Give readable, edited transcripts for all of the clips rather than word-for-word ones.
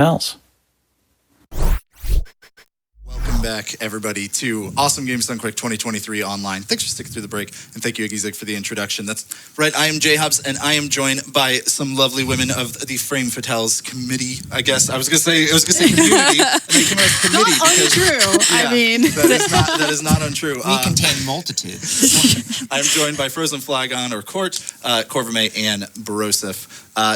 else. Welcome back, everybody, to Awesome Games Done Quick 2023 online. Thanks for sticking through the break, and thank you, Iggy Zig, for the introduction. That's right, I am Jhobz, and I am joined by some lovely women of the Frame Fatales committee, I guess. I was going to say community, and they came out as committee. Not untrue. Yeah, I mean, that is not untrue. We contain multitudes. I am joined by frozenflygone, or Court, Corvimae, and Bbrosef.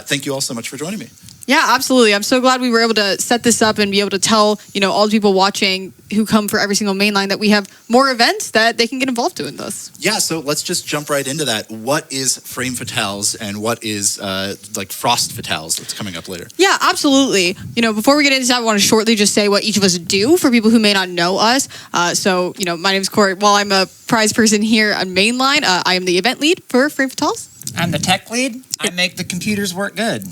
Thank you all so much for joining me. yeah, absolutely. I'm so glad we were able to set this up and be able to tell, all the people watching who come for every single mainline that we have more events that they can get involved in this. Yeah, so let's just jump right into that. What is Frame Fatales and what is Frost Fatales that's coming up later? Yeah, absolutely. Before we get into that, I want to shortly just say what each of us do for people who may not know us. So, my name is Court. While I'm a prize person here on Mainline, I am the event lead for Frame Fatales. I'm the tech lead. I make the computers work good.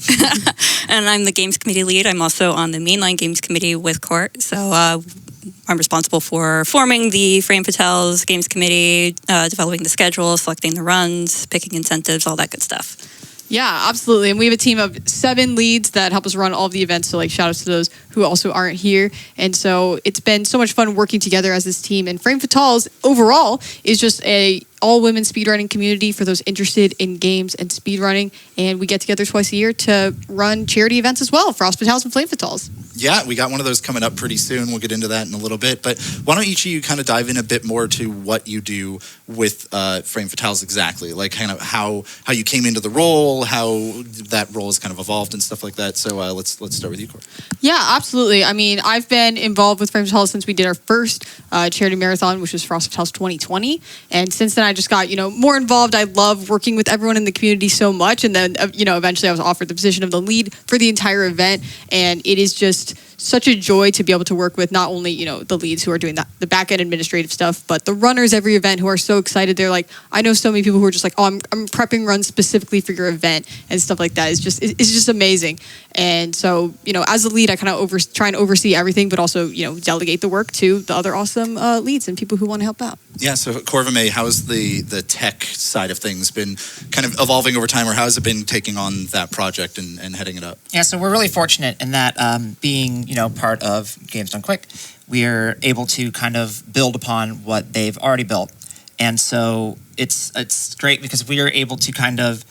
And I'm the games committee lead. I'm also on the mainline games committee with Court. So I'm responsible for forming the Frame Fatales games committee, developing the schedule, selecting the runs, picking incentives, all that good stuff. Yeah, absolutely. And we have a team of 7 leads that help us run all of the events. So shout outs to those who also aren't here. And so it's been so much fun working together as this team. And Frame Fatales overall is just a all-women speedrunning community for those interested in games and speedrunning. And we get together twice a year to run charity events as well, Frost Fatales and Flame Fatales. Yeah, we got one of those coming up pretty soon. We'll get into that in a little bit. But why don't each of you kind of dive in a bit more to what you do with Frame Fatales exactly? Kind of how you came into the role, how that role has kind of evolved and stuff like that. So let's start with you, Court. Yeah, absolutely. I mean, I've been involved with Frame Fatales since we did our first charity marathon, which was Frost Fatales 2020. And since then, I just got, more involved. I love working with everyone in the community so much. And then, eventually I was offered the position of the lead for the entire event. And it is just such a joy to be able to work with not only, the leads who are doing the back end administrative stuff, but the runners every event who are so excited. They're like, I know so many people who are just like, oh, I'm prepping runs specifically for your event and stuff like that. It's just amazing. And so, as a lead, I kind of try and oversee everything, but also, delegate the work to the other awesome leads and people who want to help out. Yeah, so Corvimae, how's the tech side of things been kind of evolving over time, or how has it been taking on that project and heading it up? Yeah, so we're really fortunate in that being, part of Games Done Quick, we're able to kind of build upon what they've already built. And so it's great because we are able to kind of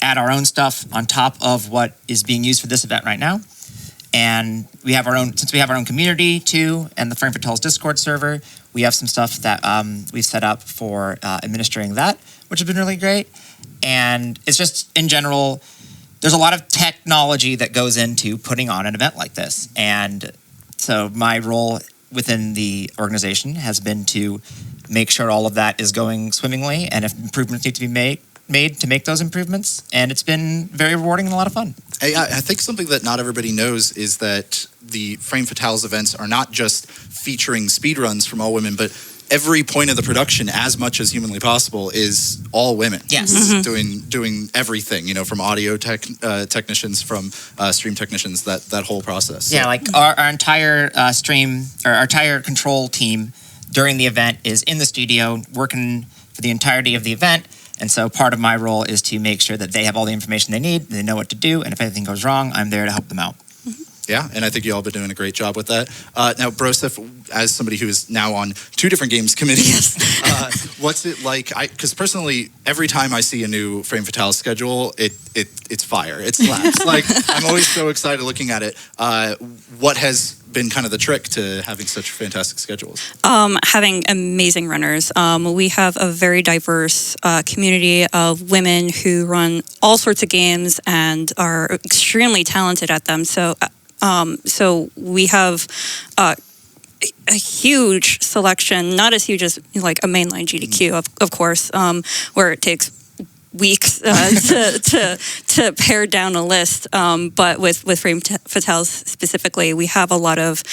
add our own stuff on top of what is being used for this event right now. And we have our own community too, and the Frame Fatales Discord server, we have some stuff that we've set up for administering that, which has been really great. And it's just, in general, there's a lot of technology that goes into putting on an event like this. And so my role within the organization has been to make sure all of that is going swimmingly, and if improvements need to be made to make those improvements. And it's been very rewarding and a lot of fun. I think something that not everybody knows is that the Frame Fatales events are not just featuring speedruns from all women, but every point of the production, as much as humanly possible, is all women. Yes. Mm-hmm. Doing everything, from audio technicians, from stream technicians, that whole process. Yeah, our entire stream, or our entire control team during the event is in the studio working for the entirety of the event. And so part of my role is to make sure that they have all the information they need, they know what to do, and if anything goes wrong, I'm there to help them out. Yeah, and I think you all have been doing a great job with that. Now, Bbrosef, as somebody who is now on 2 different games committees, what's it like? Because personally, every time I see a new Frame Fatales schedule, it's fire. It slaps. I'm always so excited looking at it. What has been kind of the trick to having such fantastic schedules? Having amazing runners. We have a very diverse community of women who run all sorts of games and are extremely talented at them. So we have a huge selection, not as huge as like a mainline GDQ, of course, where it takes weeks to pare down a list. But with Frame Fatales specifically, we have a lot of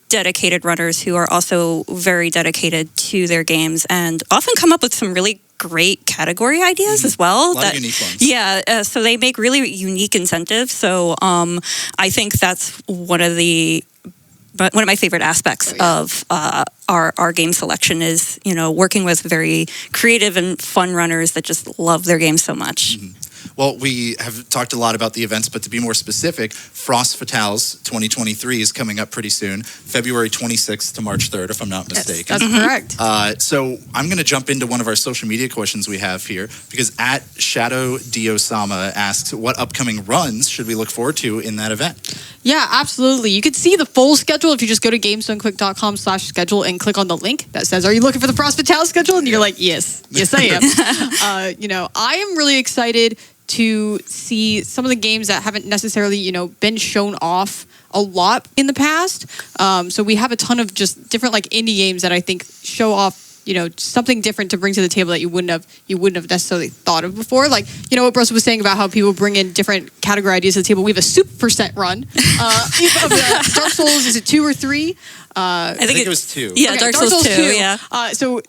dedicated runners who are also very dedicated to their games and often come up with some really great category ideas as well. A lot of unique ones. Yeah, so they make really unique incentives. So I think that's one of my favorite aspects of our game selection is, working with very creative and fun runners that just love their game so much. Mm-hmm. Well, we have talked a lot about the events, but to be more specific, Frost Fatales 2023 is coming up pretty soon, February 26th to March 3rd, if I'm not mistaken. That's correct. So I'm going to jump into one of our social media questions we have here, because at Shadow Diosama asks, what upcoming runs should we look forward to in that event? Yeah, absolutely. You can see the full schedule if you just go to gamesdonequick.com/schedule and click on the link that says, are you looking for the Frost Fatale schedule? And you're like, yes, I am. I am really excited to see some of the games that haven't necessarily, been shown off a lot in the past. So we have a ton of just different like indie games that I think show off, something different to bring to the table that you wouldn't have necessarily thought of before. Like, what Bbrosef was saying about how people bring in different category ideas to the table. We have a Super % run. Of Dark Souls, is it 2 or 3? I think it was 2. Yeah, Okay, Dark Souls 2, yeah. So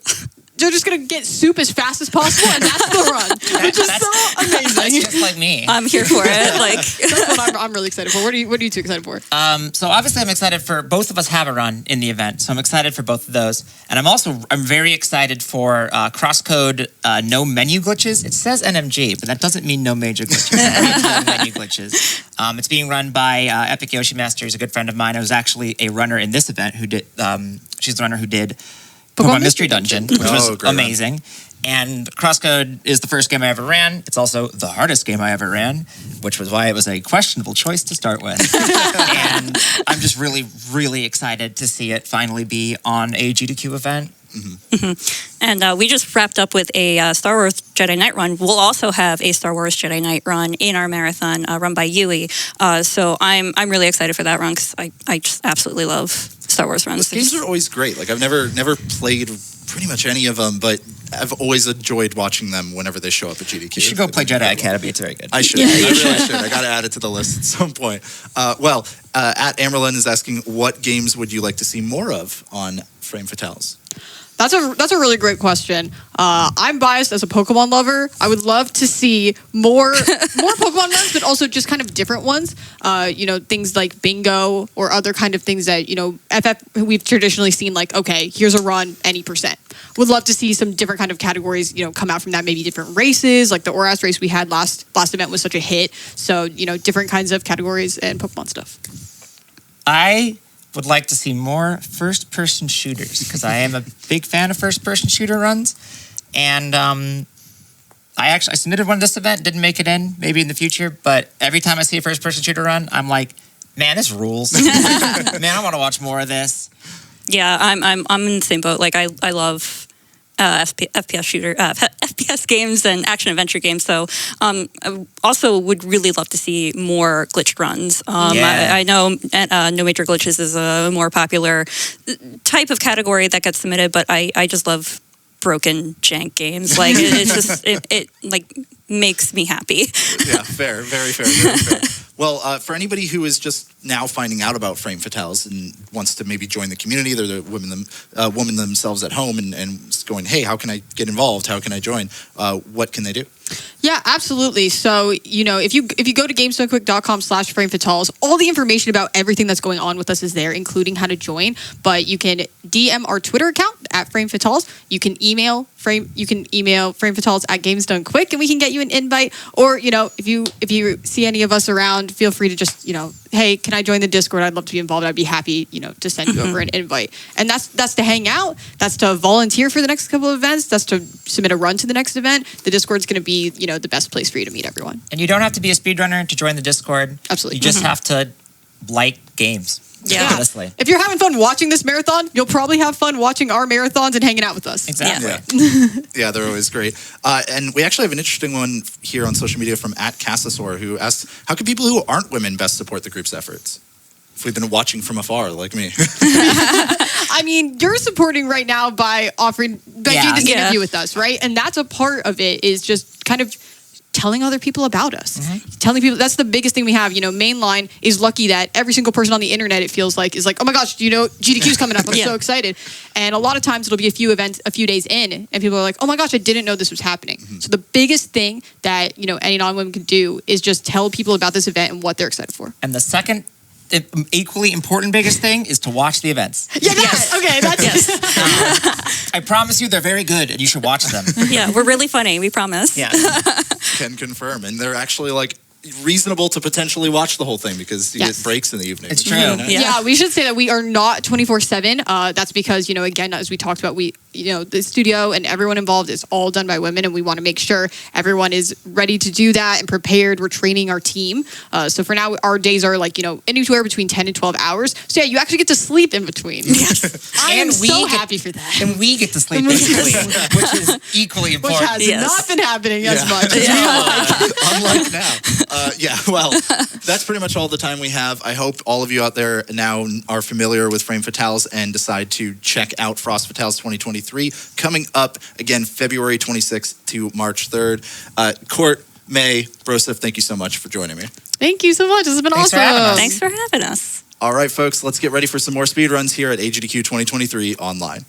they're just going to get soup as fast as possible, and that's the run, which is so amazing. That's just like me. I'm here for it. Like, That's what I'm really excited for. What are you two excited for? So obviously I'm excited for both of us have a run in the event, so I'm excited for both of those. And I'm very excited for crosscode no menu glitches. It says NMG, but that doesn't mean no major glitches. It means no menu glitches. It's being run by Epic Yoshi Master, who's a good friend of mine. I was actually a runner in this event who did. She's the runner who did Pokemon Mystery Dungeon, which was amazing. And Crosscode is the first game I ever ran. It's also the hardest game I ever ran, which was why it was a questionable choice to start with. And I'm just really, really excited to see it finally be on a GDQ event. And we just wrapped up with a Star Wars Jedi Knight run. We'll also have a Star Wars Jedi Knight run in our marathon, run by Yui. So I'm really excited for that run because I just absolutely love Star Wars runs. Those games are always great. Like I've never played pretty much any of them, but I've always enjoyed watching them whenever they show up at GDQ. You should go play Jedi Academy. It's very good. I should. I really should. I got to add it to the list at some point. At Amerlin is asking, what games would you like to see more of on Frame Fatales? That's a really great question. I'm biased as a Pokemon lover. I would love to see more Pokemon runs, but also just kind of different ones. Things like bingo or other kind of things that FF we've traditionally seen. Like, okay, here's a run, any %. Would love to see some different kind of categories, come out from that. Maybe different races, like the Oras race we had last event was such a hit. So different kinds of categories and Pokemon stuff. I would like to see more first-person shooters because I am a big fan of first-person shooter runs, and I submitted one this event, didn't make it in, maybe in the future, but every time I see a first-person shooter run, I'm like, man, this rules. Man, I want to watch more of this. Yeah, I'm in the same boat. Like I love FPS games and action adventure games. So I also would really love to see more glitched runs. I know No Major Glitches is a more popular type of category that gets submitted, but I just love broken jank games. Like it's just it like makes me happy. Yeah, fair, very fair, very fair. Well, for anybody who is just now finding out about Frame Fatales and wants to maybe join the community, they're the women themselves at home and going, hey, how can I get involved? How can I join? What can they do? Yeah, absolutely. So, if you go to gamesdonequick.com/framefatales, all the information about everything that's going on with us is there, including how to join. But you can DM our Twitter account at framefatales. You can email framefatales@gamesdonequick, and we can get you an invite. Or, if you see any of us around, feel free to just, hey, can I join the Discord? I'd love to be involved. I'd be happy, to send you over an invite. And that's to hang out. That's to volunteer for the next couple of events. That's to submit a run to the next event. The Discord's going to be, the best place for you to meet everyone. And you don't have to be a speedrunner to join the Discord. Absolutely. You just have to like games. Yeah. Honestly. If you're having fun watching this marathon, you'll probably have fun watching our marathons and hanging out with us. Exactly. Yeah, they're always great. And we actually have an interesting one here on social media from @Cassasaur, who asks, how can people who aren't women best support the group's efforts? If we've been watching from afar, like me. I mean, you're supporting right now by doing this interview with us, right? And that's a part of it, is just kind of telling other people about us. Telling people, that's the biggest thing we have. Mainline is lucky that every single person on the internet, it feels like, is like, oh my gosh, GDQ's coming up. I'm so excited. And a lot of times it'll be a few days in, and people are like, oh my gosh, I didn't know this was happening. So the biggest thing that, any non-women can do is just tell people about this event and what they're excited for. And the second equally important biggest thing is to watch the events. Yeah, okay, that's Yes. I promise you, they're very good, and you should watch them. Yeah, we're really funny. We promise. Yeah. Can confirm, and they're actually like reasonable to potentially watch the whole thing because you get breaks in the evening. It's which is true. really nice. Yeah. we should say that we are not 24/7. That's because, again, as we talked about, the studio and everyone involved is all done by women, and we want to make sure everyone is ready to do that and prepared. We're training our team. So for now, our days are anywhere between 10 and 12 hours. So yeah, you actually get to sleep in between. Yes. I am And so happy for that. And we get to sleep in between, which is equally Which important. has Yes. not been happening as Yeah. much. as we like. Unlike now. Well, that's pretty much all the time we have. I hope all of you out there now are familiar with Frame Fatales and decide to check out Frost Fatales 2023. Coming up, again, February 26th to March 3rd. Court, May, Bbrosef, thank you so much for joining me. Thank you so much. This has been Thanks for awesome. having us. Thanks for having us. All right, folks, let's get ready for some more speedruns here at AGDQ 2023 online.